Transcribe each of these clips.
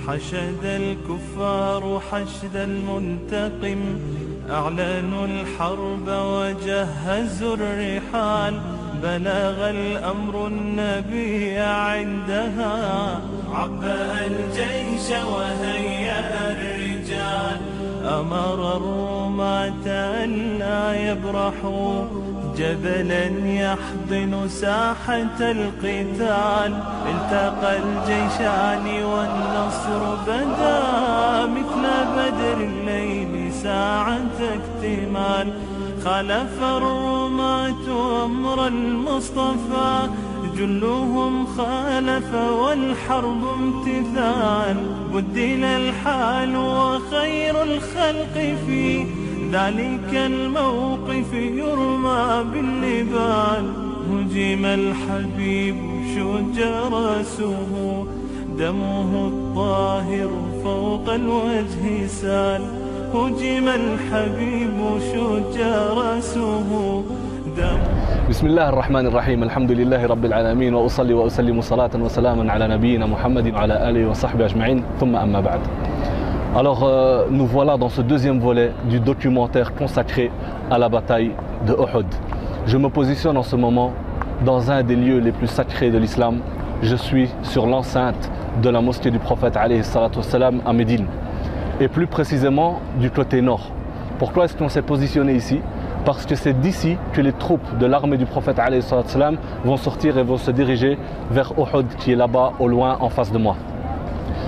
حشد الكفار حشد المنتقم، أعلنوا الحرب وجهزوا الرحال، بلغ الأمر النبي عندها، عبأ الجيش وهيأ الرجال، أمر الرماة ألا يبرحوا، جبلا يحضن ساحة القتال، التقى الجيشان والنصر بدا، مثل بدر الليل ساعة اكتمال، خلف الرماة أمر المصطفى، جلهم خالف والحرب امتثال، بدل الحال وخير الخلق في ذلك الموقف يرمى بالنبال، هجم الحبيب شج رأسه، دمه الطاهر فوق الوجه سال، هجم الحبيب شج رأسه بسم الله الرحمن الرحيم. الحمد لله رب العالمين، وأصلي وأسلم صلاة وسلاما على نبينا محمد وعلى آله وصحبه أجمعين ثم أما بعد. Alors nous voilà dans ce deuxième volet du documentaire consacré à la bataille de Uhud. Je me positionne en ce moment dans un des lieux les plus sacrés de l'islam. Je suis sur l'enceinte de la mosquée du prophète alayhi salatu wassalam à Médine, et plus précisément du côté nord. Pourquoi est-ce qu'on s'est positionné ici? Parce que c'est d'ici que les troupes de l'armée du prophète alayhi salatu wassalam vont sortir et vont se diriger vers Uhud, qui est là-bas au loin en face de moi.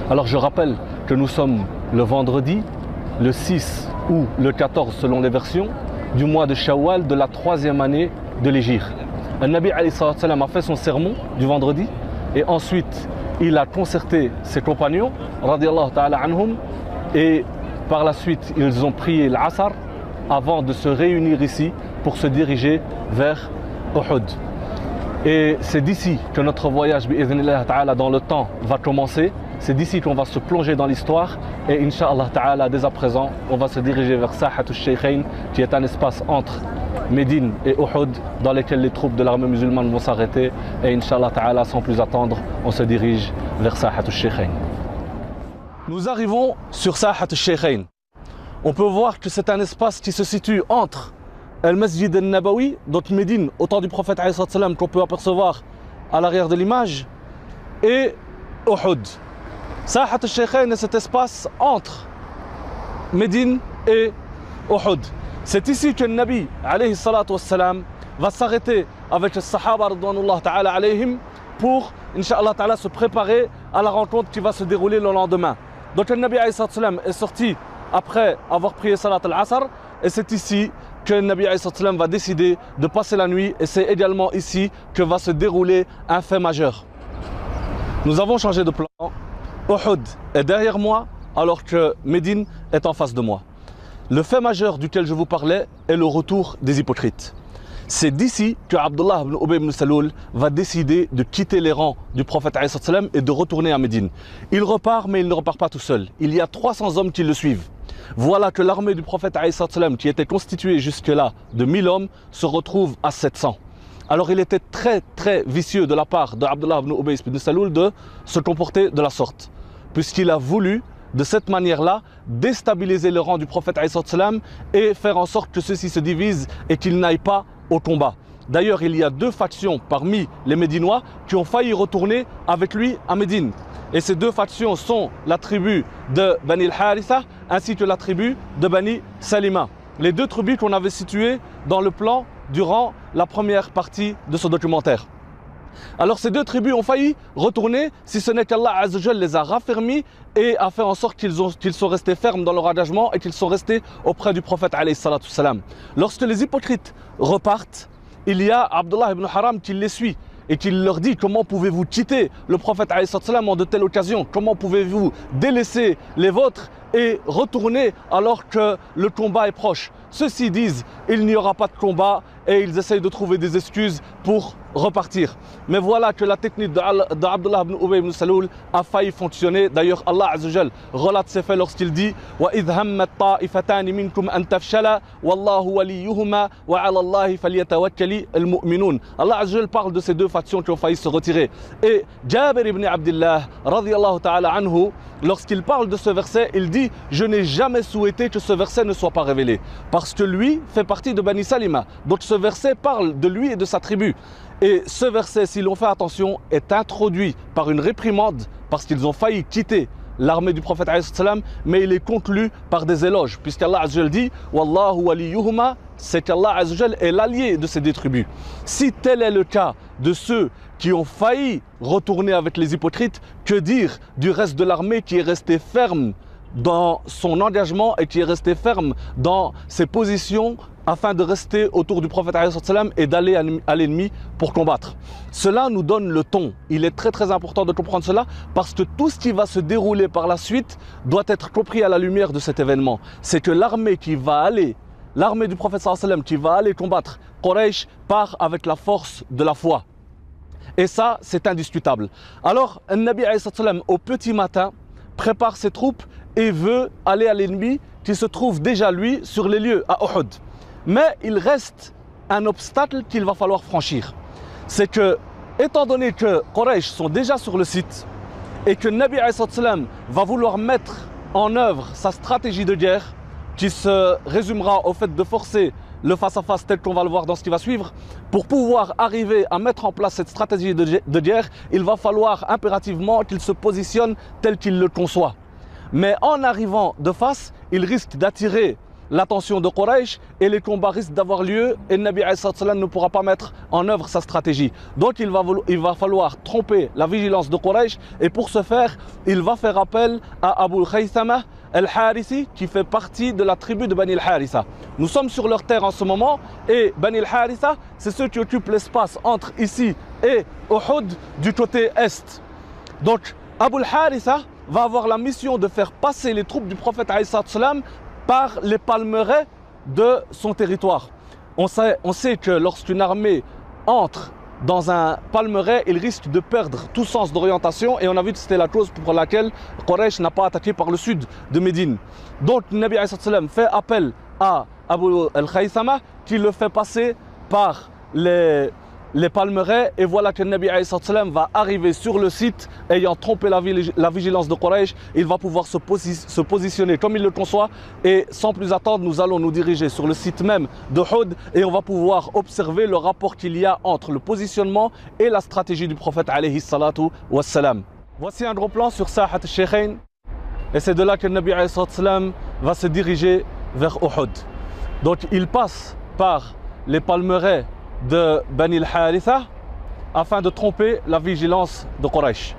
Alors je rappelle que nous sommes le vendredi, le 6 ou le 14 selon les versions, du mois de Shawwal de la 3e année de l'Hégire. Le Nabi alayhi salatu wassalam a fait son sermon du vendredi, et ensuite il a concerté ses compagnons radiyallahu ta'ala anhum, et par la suite ils ont prié l'Asr avant de se réunir ici pour se diriger vers Uhud. Et c'est d'ici que notre voyage bi'idhnillah ta'ala dans le temps va commencer. C'est d'ici qu'on va se plonger dans l'histoire, et Inch'Allah ta'ala dès à présent on va se diriger vers Sahat al-Shaykhain, qui est un espace entre Médine et Uhud dans lequel les troupes de l'armée musulmane vont s'arrêter, et Inch'Allah ta'ala sans plus attendre on se dirige vers Sahat al-Shaykhain. Nous arrivons sur Sahat al-Shaykhain. On peut voir que c'est un espace qui se situe entre Al-Masjid al-Nabawi, donc Médine au temps du prophète alayhi salatu wassalam, qu'on peut apercevoir à l'arrière de l'image, et Uhud. Sahat al-Shaykhain est cet espace entre Médine et Uhud. C'est ici que le Nabi alayhi salatu wassalam va s'arrêter avec les Sahaba radwanullah ta'ala alayhim pour, Inch'Allah ta'ala, se préparer à la rencontre qui va se dérouler le lendemain. Donc le Nabi alayhi salatu wassalam est sorti après avoir prié Salat al-Asr, et c'est ici que le Nabi alayhi salatu wassalam va décider de passer la nuit, et c'est également ici que va se dérouler un fait majeur. Nous avons changé de plan. Uhud est derrière moi alors que Médine est en face de moi. Le fait majeur duquel je vous parlais est le retour des hypocrites. C'est d'ici que Abdullah ibn Ubay ibn Salul va décider de quitter les rangs du prophète alayhi salatu wassalam et de retourner à Médine. Il repart, mais il ne repart pas tout seul. Il y a 300 hommes qui le suivent. Voilà que l'armée du prophète alayhi salatu wassalam, qui était constituée jusque-là de 1000 hommes, se retrouve à 700. Alors il était très vicieux de la part de Abdullah ibn Ubay ibn Salul de se comporter de la sorte, puisqu'il a voulu de cette manière-là déstabiliser le rang du prophète alayhi salatu wassalam et faire en sorte que ceux-ci se divisent et qu'ils n'aillent pas au combat. D'ailleurs, il y a 2 factions parmi les Médinois qui ont failli retourner avec lui à Médine. Et ces 2 factions sont la tribu de Bani al-Haritha ainsi que la tribu de Bani Salima. Les 2 tribus qu'on avait situées dans le plan durant la première partie de ce documentaire. Alors ces 2 tribus ont failli retourner, si ce n'est qu'Allah Azza wa Jalla les a raffermis et a fait en sorte qu'ils sont restés fermes dans leur engagement et qu'ils sont restés auprès du prophète alayhi salatu wassalam. Lorsque les hypocrites repartent, il y a Abdullah ibn Haram qui les suit et qui leur dit: comment pouvez-vous quitter le prophète alayhi salatu wassalam en de telles occasions? Comment pouvez-vous délaisser les vôtres et retourner alors que le combat est proche? Ceux-ci disent: il n'y aura pas de combat, et ils essayent de trouver des excuses pour repartir. Mais voilà que la technique d'Abdullah ibn Ubay ibn Saloul a failli fonctionner. D'ailleurs, Allah Azza wa Jal relate ces faits lorsqu'il dit وَإِذْ هَمَّتْ طَائِفَتَانِ مِنْكُمْ أَنْ تَفْشَلَا وَاللَّهُ وَلِيُّهُمَا وَعَلَى اللَّهِ فَلْيَتَوَكَّلِ الْمُؤْمِنُونَ. Allah Azza wa Jal parle de ces deux factions qui ont failli se retirer. Et Jabir ibn Abdullah, radiyallahu ta'ala anhu, lorsqu'il parle de ce verset, il dit « Je n'ai jamais souhaité que ce verset ne soit pas révélé. » Parce que lui fait partie de Bani Salima. Donc ce verset parle de lui et de sa tribu. Et ce verset, si l'on fait attention, est introduit par une réprimande parce qu'ils ont failli quitter l'armée du prophète, mais il est conclu par des éloges, puisqu'Allah Azza wa Jal dit « Wallahu waliyuhuma », c'est qu'Allah Azza wa Jal est l'allié de ces deux tribus. Si tel est le cas de ceux qui ont failli retourner avec les hypocrites, que dire du reste de l'armée qui est resté ferme dans son engagement et qui est resté ferme dans ses positions afin de rester autour du prophète et d'aller à l'ennemi pour combattre. Cela nous donne le ton. Il est très important de comprendre cela parce que tout ce qui va se dérouler par la suite doit être compris à la lumière de cet événement. C'est que l'armée qui va aller, l'armée du prophète qui va aller combattre Quraysh part avec la force de la foi. Et ça, c'est indiscutable. Alors, le Nabi au petit matin prépare ses troupes et veut aller à l'ennemi qui se trouve déjà lui sur les lieux à Uhud. Mais il reste un obstacle qu'il va falloir franchir. C'est que, étant donné que Quraysh sont déjà sur le site et que Nabi va vouloir mettre en œuvre sa stratégie de guerre, qui se résumera au fait de forcer le face-à-face tel qu'on va le voir dans ce qui va suivre, pour pouvoir arriver à mettre en place cette stratégie de guerre, il va falloir impérativement qu'il se positionne tel qu'il le conçoit. Mais en arrivant de face, il risque d'attirer l'attention de Quraysh et les combats risquent d'avoir lieu et Nabi ne pourra pas mettre en œuvre sa stratégie. Donc il va falloir tromper la vigilance de Quraysh et pour ce faire, il va faire appel à Abu Khaythama al-Harisi qui fait partie de la tribu de Bani al-Haritha. Nous sommes sur leur terre en ce moment et Bani al-Haritha, c'est ceux qui occupent l'espace entre ici et Uhud du côté est. Donc Abu al-Haritha va avoir la mission de faire passer les troupes du prophète par les palmeraies de son territoire. On sait que lorsqu'une armée entre dans un palmeraie, il risque de perdre tout sens d'orientation et on a vu que c'était la cause pour laquelle Quraysh n'a pas attaqué par le sud de Médine. Donc Nabi fait appel à Abu al-Khaythama qui le fait passer par les palmeraies et voilà que Nabi va arriver sur le site ayant trompé la vigilance de Quraysh. Il va pouvoir se positionner comme il le conçoit et sans plus attendre nous allons nous diriger sur le site même de Uhud et on va pouvoir observer le rapport qu'il y a entre le positionnement et la stratégie du prophète alayhi salatu wassalam. Voici un gros plan sur Sahat al-Shaykhain et c'est de là que Nabi va se diriger vers Uhud. Donc il passe par les palmeraies de Bani al-Haritha afin de tromper la vigilance de Quraysh.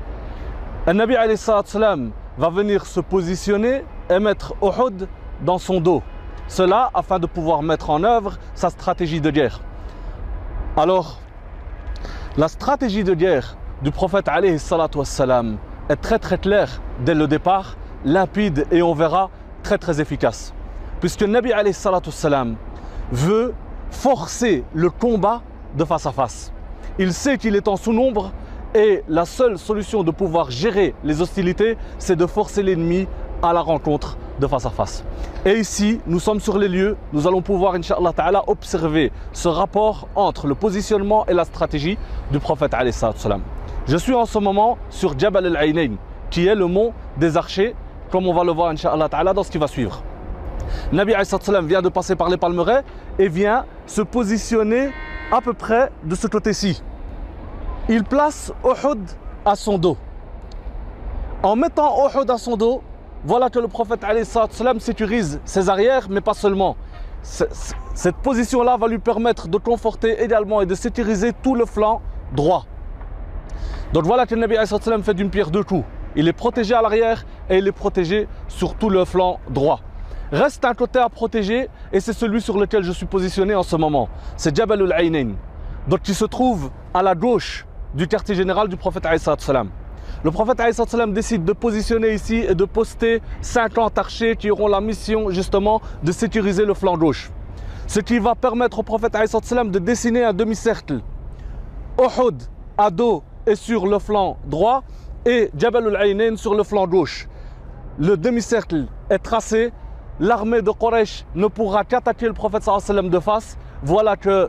Le Nabi va venir se positionner et mettre Uhud dans son dos. Cela afin de pouvoir mettre en œuvre sa stratégie de guerre. Alors, la stratégie de guerre du prophète est très claire dès le départ, limpide et on verra très efficace. Puisque le Nabi veut forcer le combat de face à face. Il sait qu'il est en sous-nombre et la seule solution de pouvoir gérer les hostilités, c'est de forcer l'ennemi à la rencontre de face à face. Et ici, nous sommes sur les lieux, nous allons pouvoir, Inch'Allah Ta'ala, observer ce rapport entre le positionnement et la stratégie du prophète alayhi salam. Je suis en ce moment sur Jabal al-Aynayn, qui est le mont des archers, comme on va le voir, Inch'Allah Ta'ala, dans ce qui va suivre. Nabi vient de passer par les palmeraies et vient se positionner à peu près de ce côté-ci. Il place Uhud à son dos. En mettant Uhud à son dos, voilà que le prophète sécurise ses arrières, mais pas seulement. Cette position-là va lui permettre de conforter également et de sécuriser tout le flanc droit. Donc voilà que le Nabi fait d'une pierre deux coups. Il est protégé à l'arrière et il est protégé sur tout le flanc droit. Reste un côté à protéger et c'est celui sur lequel je suis positionné en ce moment. C'est Jabal al-Aynayn, donc qui se trouve à la gauche du quartier général du prophète alayhi salam. Le prophète alayhi salam décide de positionner ici et de poster 50 archers qui auront la mission justement de sécuriser le flanc gauche. Ce qui va permettre au prophète alayhi salam de dessiner un demi-cercle Uhud à dos et sur le flanc droit et Jabal al-Aynain sur le flanc gauche. Le demi-cercle est tracé, l'armée de Quraysh ne pourra qu'attaquer le prophète sallallahu alayhi wa sallam de face. Voilà que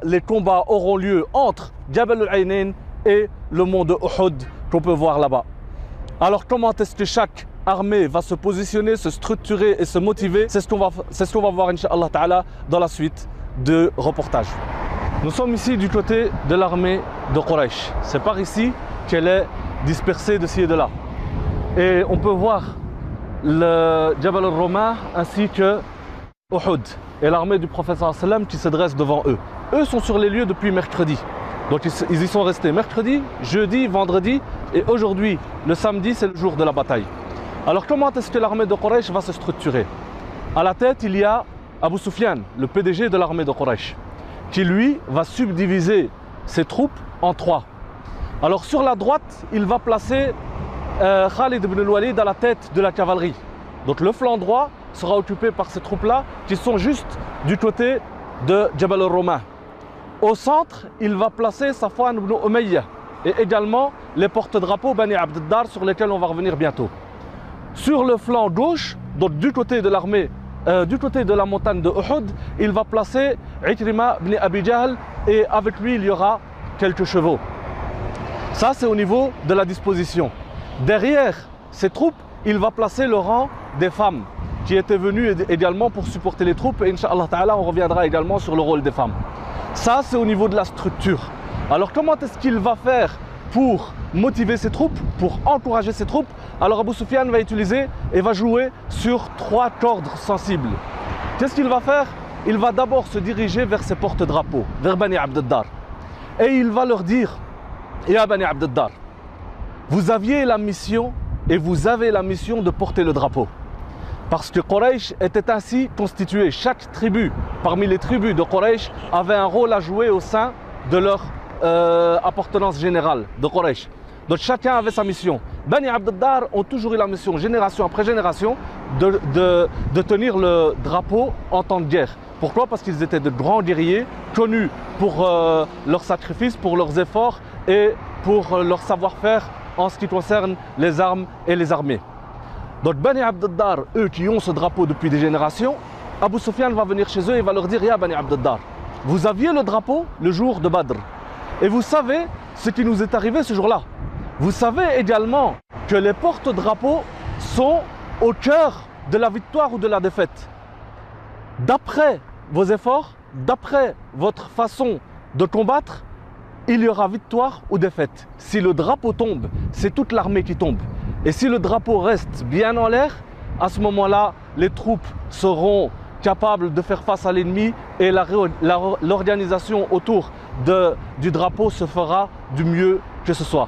les combats auront lieu entre Jabal al-Aynain et le mont de Uhud qu'on peut voir là-bas. Alors comment est-ce que chaque armée va se positionner, se structurer et se motiver? C'est ce qu'on va voir Inch'Allah Ta'ala dans la suite de reportage. Nous sommes ici du côté de l'armée de Quraysh. C'est par ici qu'elle est dispersée de ci et de là. Et on peut voir le Jabal al-Rumah ainsi que Uhud et l'armée du prophète sallallahu alayhi wa sallam qui se dresse devant eux. Eux sont sur les lieux depuis mercredi. Donc ils y sont restés mercredi, jeudi, vendredi et aujourd'hui, le samedi, c'est le jour de la bataille. Alors comment est-ce que l'armée de Quraysh va se structurer? À la tête, il y a Abu Sufyan, le PDG de l'armée de Quraysh, qui lui va subdiviser ses troupes en trois. Alors sur la droite, il va placer Khalid ibn al-Walid à la tête de la cavalerie. Donc le flanc droit sera occupé par ces troupes-là qui sont juste du côté de Jabal al-Rumah. Au centre, il va placer Safwan ibn Umayya et également les porte-drapeaux Bani Abd ad-Dar sur lesquels on va revenir bientôt. Sur le flanc gauche, donc du côté de l'armée, du côté de la montagne de Uhud, il va placer Ikrima ibn Abi Jahl et avec lui il y aura quelques chevaux. Ça c'est au niveau de la disposition. Derrière ces troupes, il va placer le rang des femmes qui étaient venues également pour supporter les troupes et Inch'Allah Ta'ala on reviendra également sur le rôle des femmes. Ça c'est au niveau de la structure. Alors comment est-ce qu'il va faire pour motiver ses troupes, pour encourager ses troupes? Alors Abu Sufyan va utiliser et va jouer sur trois cordes sensibles. Qu'est-ce qu'il va faire? Il va d'abord se diriger vers ses porte-drapeaux, vers Bani Abd ad-Dar. Et il va leur dire, Ya Bani Abd ad-Dar, vous aviez la mission et vous avez la mission de porter le drapeau. Parce que Quraysh était ainsi constitué. Chaque tribu, parmi les tribus de Quraysh, avait un rôle à jouer au sein de leur appartenance générale de Quraysh. Donc chacun avait sa mission. Bani Abd ad-Dar ont toujours eu la mission, génération après génération, de tenir le drapeau en temps de guerre. Pourquoi? Parce qu'ils étaient de grands guerriers, connus pour leurs sacrifices, pour leurs efforts et pour leur savoir-faire en ce qui concerne les armes et les armées. Donc Bani Abd ad-Dar, eux qui ont ce drapeau depuis des générations, Abu Sufyan va venir chez eux et va leur dire, Ya Bani Abd ad-Dar, vous aviez le drapeau le jour de Badr. Et vous savez ce qui nous est arrivé ce jour-là. Vous savez également que les porte-drapeaux sont au cœur de la victoire ou de la défaite. D'après vos efforts, d'après votre façon de combattre, il y aura victoire ou défaite. Si le drapeau tombe, c'est toute l'armée qui tombe. Et si le drapeau reste bien en l'air, à ce moment-là, les troupes seront capables de faire face à l'ennemi et l'organisation autour du drapeau se fera du mieux que ce soit.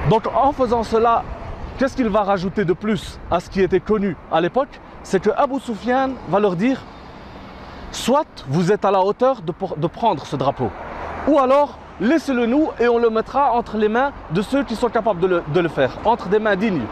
Donc en faisant cela, qu'est-ce qu'il va rajouter de plus à ce qui était connu à l'époque? C'est que Abu Sufyan va leur dire, soit vous êtes à la hauteur de prendre ce drapeau, ou alors laissez-le nous et on le mettra entre les mains de ceux qui sont capables de le faire, entre des mains dignes.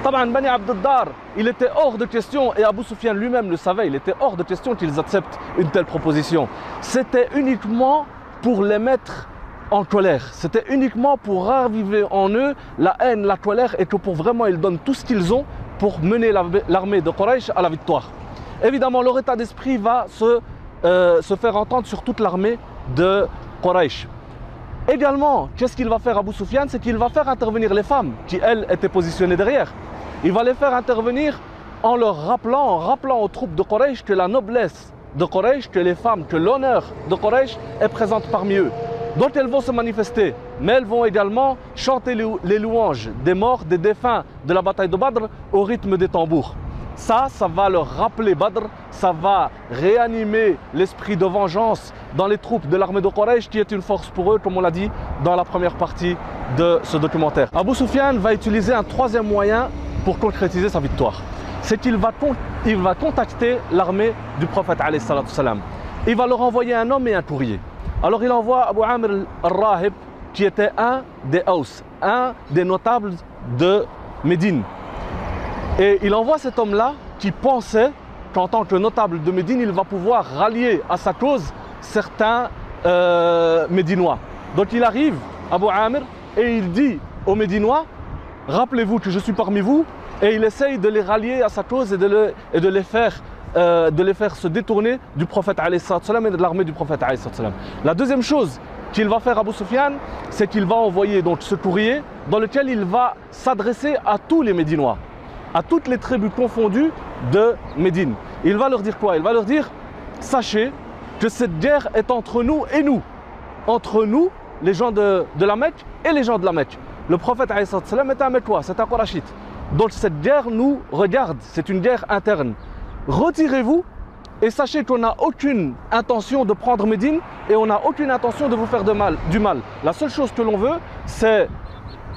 Taban Bani Abd ad-Dar, il était hors de question, et Abu Sufyan lui-même le savait, il était hors de question qu'ils acceptent une telle proposition. C'était uniquement pour les mettre en colère, c'était uniquement pour raviver en eux la haine, la colère, et que pour vraiment ils donnent tout ce qu'ils ont pour mener l'armée de Quraysh à la victoire. Évidemment, leur état d'esprit va se faire entendre sur toute l'armée de Quraysh. Également, qu'est-ce qu'il va faire Abu Sufyan? C'est qu'il va faire intervenir les femmes qui, elles, étaient positionnées derrière. Il va les faire intervenir en rappelant aux troupes de Quraysh que la noblesse de Quraysh, que les femmes, que l'honneur de Quraysh est présente parmi eux. Donc elles vont se manifester, mais elles vont également chanter les louanges des morts, des défunts de la bataille de Badr au rythme des tambours. Ça va leur rappeler Badr, ça va réanimer l'esprit de vengeance dans les troupes de l'armée de Quraysh qui est une force pour eux, comme on l'a dit dans la première partie de ce documentaire. Abu Sufyan va utiliser un troisième moyen pour concrétiser sa victoire. C'est qu'il va contacter l'armée du prophète alayhi salatu salam. Il va leur envoyer un homme et un courrier. Alors il envoie Abu Amr al-Rahib qui était un des Aus, un des notables de Médine. Et il envoie cet homme-là qui pensait qu'en tant que notable de Médine, il va pouvoir rallier à sa cause certains Médinois. Donc il arrive, Abu Amir, et il dit aux Médinois, rappelez-vous que je suis parmi vous, et il essaye de les rallier à sa cause et de les faire se détourner du prophète alayhi salam et de l'armée du prophète alayhi salam. La deuxième chose qu'il va faire Abu Sufyan, c'est qu'il va envoyer donc ce courrier dans lequel il va s'adresser à tous les Médinois, à toutes les tribus confondues de Médine. Il va leur dire quoi? Il va leur dire, sachez que cette guerre est entre nous et nous. Entre nous, les gens de la Mecque et les gens de la Mecque. Le prophète alayhi salam est un Mecquois, c'est un Qurashite. Donc cette guerre nous regarde, c'est une guerre interne. Retirez-vous et sachez qu'on n'a aucune intention de prendre Médine et on n'a aucune intention de vous faire du mal. La seule chose que l'on veut, c'est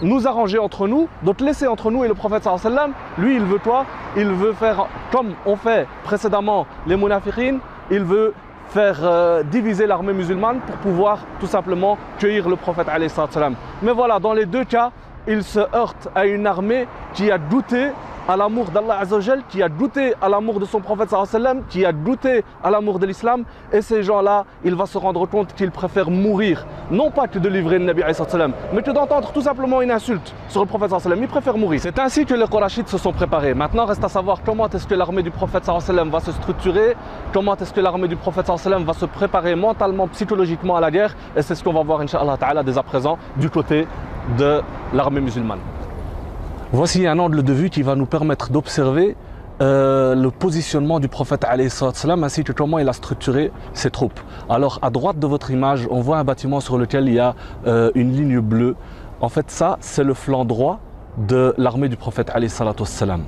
nous arranger entre nous, donc laisser entre nous et le prophète sallallahu alayhi wa sallam. Lui, il veut quoi? Il veut faire comme on fait précédemment les munafiqines, il veut faire diviser l'armée musulmane pour pouvoir tout simplement cueillir le prophète alayhi salam. Mais voilà, dans les deux cas, il se heurte à une armée qui a douté à l'amour d'Allah Azzawajal, qui a douté à l'amour de son prophète sallallahu alayhi wa sallam, qui a douté à l'amour de l'islam. Et ces gens-là, il va se rendre compte qu'ils préfèrent mourir, non pas que de livrer le Nabi alayhi sallam, mais que d'entendre tout simplement une insulte sur le prophète sallallahu alayhi wa sallam. Ils préfèrent mourir. C'est ainsi que les Qurashites se sont préparés. Maintenant, reste à savoir comment est-ce que l'armée du prophète sallallahu alayhi wa sallam va se structurer, comment est-ce que l'armée du prophète sallallahu alayhi wa sallam va se préparer mentalement, psychologiquement à la guerre. Et c'est ce qu'on va voir, Inch'Allah Ta'ala, dès à présent, du côté de l'armée musulmane. Voici un angle de vue qui va nous permettre d'observer le positionnement du prophète alayhi salam ainsi que comment il a structuré ses troupes. Alors à droite de votre image, on voit un bâtiment sur lequel il y a une ligne bleue. En fait, ça, c'est le flanc droit de l'armée du prophète alayhi salam.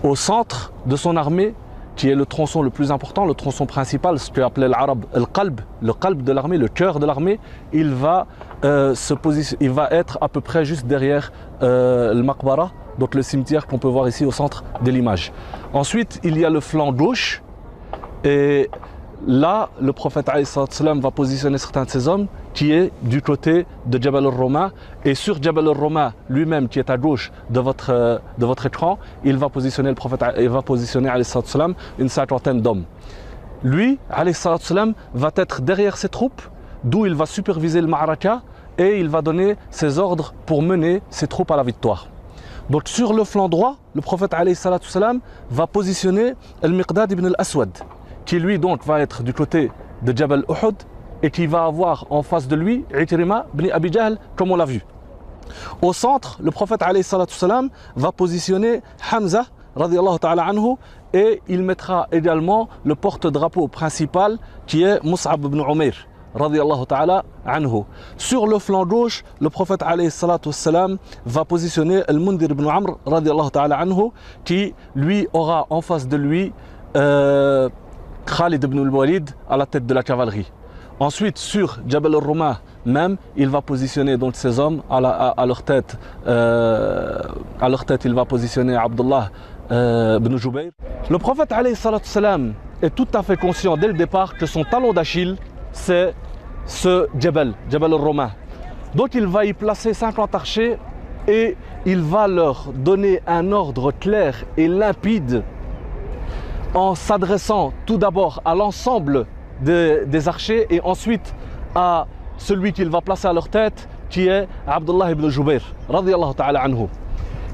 Au centre de son armée, qui est le tronçon le plus important, le tronçon principal, ce qu'appelait l'arabe le qalb de l'armée, le cœur de l'armée, il va être à peu près juste derrière le maqbara, donc le cimetière qu'on peut voir ici au centre de l'image. Ensuite, il y a le flanc gauche, et là, le prophète alayhi salam va positionner certains de ses hommes qui est du côté de Jabal al-Roma, et sur Jabal al-Roma lui-même qui est à gauche de votre écran, il va positionner le prophète, il va positionner alayhi salam une cinquantaine d'hommes. Lui, alayhi salam, va être derrière ses troupes, d'où il va superviser le ma'araka et il va donner ses ordres pour mener ses troupes à la victoire. Donc sur le flanc droit, le prophète alayhi salam va positionner al-Miqdad ibn al-Aswad, qui lui donc va être du côté de Jabal Uhud et qui va avoir en face de lui Ikrima ibn Abi Jahl, comme on l'a vu. Au centre, le prophète alayhi salam va positionner Hamza radiyallahu ta'ala anhu, et il mettra également le porte-drapeau principal qui est Mus'ab ibn Umayr radiyallahu ta'ala anhu. Sur le flanc gauche, le prophète alayhi salam va positionner Al-Mundhir ibn Amr radiyallahu ta'ala anhu, qui lui aura en face de lui Khalid ibn al-Walid à la tête de la cavalerie. Ensuite, sur Jabal al-Ruma même, il va positionner donc ses hommes à leur tête. À leur tête, il va positionner Abdullah ibn Jubayr. Le prophète alayhi salam est tout à fait conscient dès le départ que son talon d'Achille, c'est ce Jabal al-Ruma. Donc il va y placer 50 archers et il va leur donner un ordre clair et limpide en s'adressant tout d'abord à l'ensemble des archers et ensuite à celui qu'il va placer à leur tête, qui est Abdullah ibn Jubayr radiyallahu ta'ala anhu.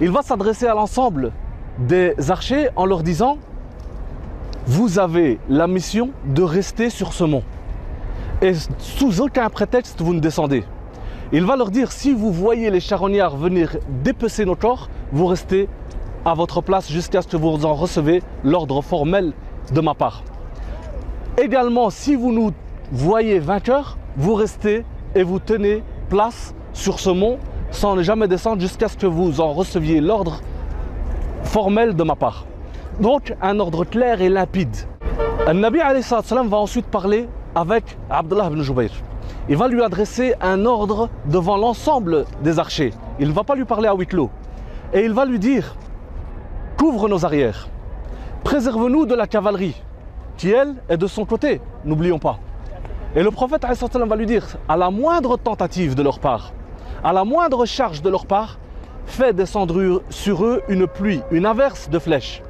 Il va s'adresser à l'ensemble des archers en leur disant: vous avez la mission de rester sur ce mont et sous aucun prétexte vous ne descendez. Il va leur dire: si vous voyez les charognards venir dépecer nos corps, vous restez à votre place jusqu'à ce que vous en recevez l'ordre formel de ma part. Également, si vous nous voyez vainqueurs, vous restez et vous tenez place sur ce mont sans ne jamais descendre jusqu'à ce que vous en receviez l'ordre formel de ma part. Donc un ordre clair et limpide. Le Nabi alayhi salam va ensuite parler avec Abdullah ibn Jubayr. Il va lui adresser un ordre devant l'ensemble des archers. Il ne va pas lui parler à huis clos. Et il va lui dire: couvre nos arrières, préserve-nous de la cavalerie, qui elle est de son côté, n'oublions pas. Et le prophète alayhi salam va lui dire: à la moindre tentative de leur part, à la moindre charge de leur part, fais descendre sur eux une pluie, une averse de flèches.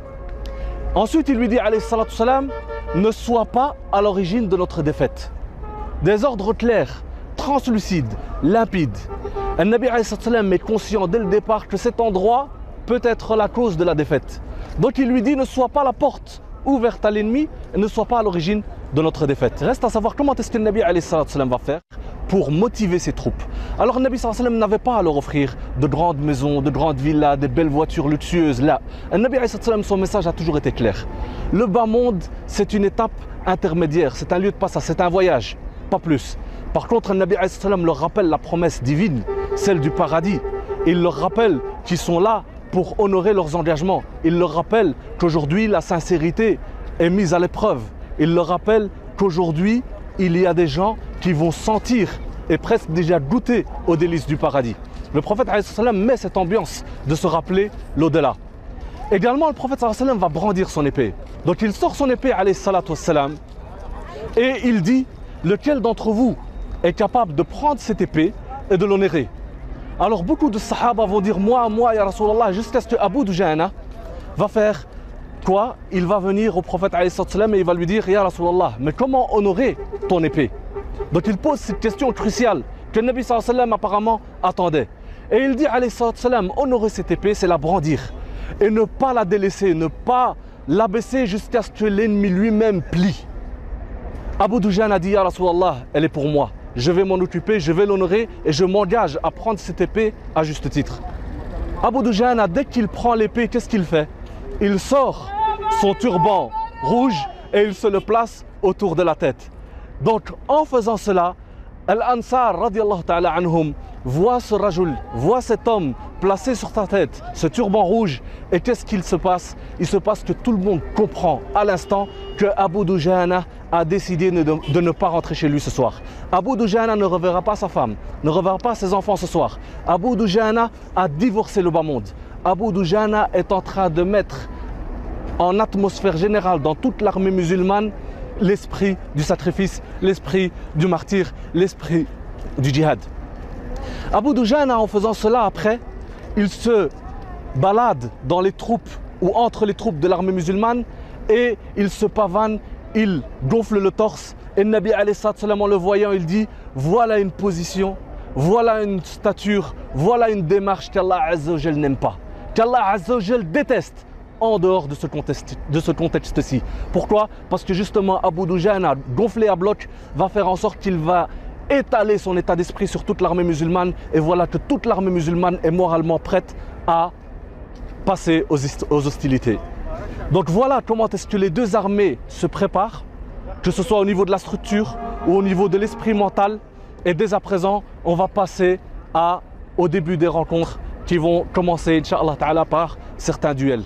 Ensuite il lui dit alayhi salam: ne sois pas à l'origine de notre défaite. Des ordres clairs, translucide, limpide. Le Nabi alayhi salam est conscient dès le départ que cet endroit peut être la cause de la défaite. Donc il lui dit ne sois pas la porte ouverte à l'ennemi et ne sois pas à l'origine de notre défaite. Reste à savoir comment est-ce que le Nabi alayhi salam va faire pour motiver ses troupes. Alors le Nabi sallam n'avait pas à leur offrir de grandes maisons, de grandes villas, de belles voitures luxueuses. Là, le Nabi sallam, son message a toujours été clair. Le bas monde, c'est une étape intermédiaire, c'est un lieu de passage, c'est un voyage, pas plus. Par contre, le Nabi sallam leur rappelle la promesse divine, celle du paradis. Il leur rappelle qu'ils sont là pour honorer leurs engagements. Il leur rappelle qu'aujourd'hui, la sincérité est mise à l'épreuve. Il leur rappelle qu'aujourd'hui, il y a des gens qui vont sentir et presque déjà goûter aux délices du paradis. Le prophète met cette ambiance de se rappeler l'au-delà. Également, le prophète va brandir son épée. Donc il sort son épée et il dit lequel d'entre vous est capable de prendre cette épée et de l'honorer. Alors beaucoup de sahaba vont dire moi, ya Rasulallah, jusqu'à ce que Abu Dujana va faire quoi? Il va venir au prophète et il va lui dire ya Rasulallah, mais comment honorer ton épée? Donc il pose cette question cruciale que le Nabi sallam apparemment attendait. Et il dit alayhi sallam, honorer cette épée, c'est la brandir et ne pas la délaisser, ne pas l'abaisser jusqu'à ce que l'ennemi lui-même plie. Abu Dujana a dit ya Rasulallah, elle est pour moi. Je vais m'en occuper, je vais l'honorer et je m'engage à prendre cette épée à juste titre. Abu Dujana, dès qu'il prend l'épée, qu'est-ce qu'il fait? Il sort son turban rouge et il se le place autour de la tête. Donc en faisant cela, Al-Ansar radiallahu ta'ala anhum voit ce rajoul, voit cet homme placé sur sa tête, ce turban rouge, et qu'est-ce qu'il se passe? Il se passe que tout le monde comprend à l'instant que Abu Dujana a décidé de ne pas rentrer chez lui ce soir. Abu Dujana ne reverra pas sa femme, ne reverra pas ses enfants ce soir. Abu Dujana a divorcé le bas monde. Abu Dujana est en train de mettre en atmosphère générale dans toute l'armée musulmane l'esprit du sacrifice, l'esprit du martyr, l'esprit du djihad. Abu Dujana, en faisant cela après, il se balade dans les troupes ou entre les troupes de l'armée musulmane et il se pavane, il gonfle le torse et le Nabi alayhi salam, en le voyant, il dit voilà une position, voilà une stature, voilà une démarche qu'Allah Azza wa Jal n'aime pas, qu'Allah Azza wa Jal déteste en dehors de ce contexte-ci. Pourquoi? Parce que justement Abu Dujana, gonflé à bloc, va faire en sorte qu'il va étaler son état d'esprit sur toute l'armée musulmane et voilà que toute l'armée musulmane est moralement prête à passer aux hostilités. Donc voilà comment est-ce que les deux armées se préparent, que ce soit au niveau de la structure ou au niveau de l'esprit mental. Et dès à présent, on va passer au début des rencontres qui vont commencer, Inch'Allah Ta'ala, par certains duels.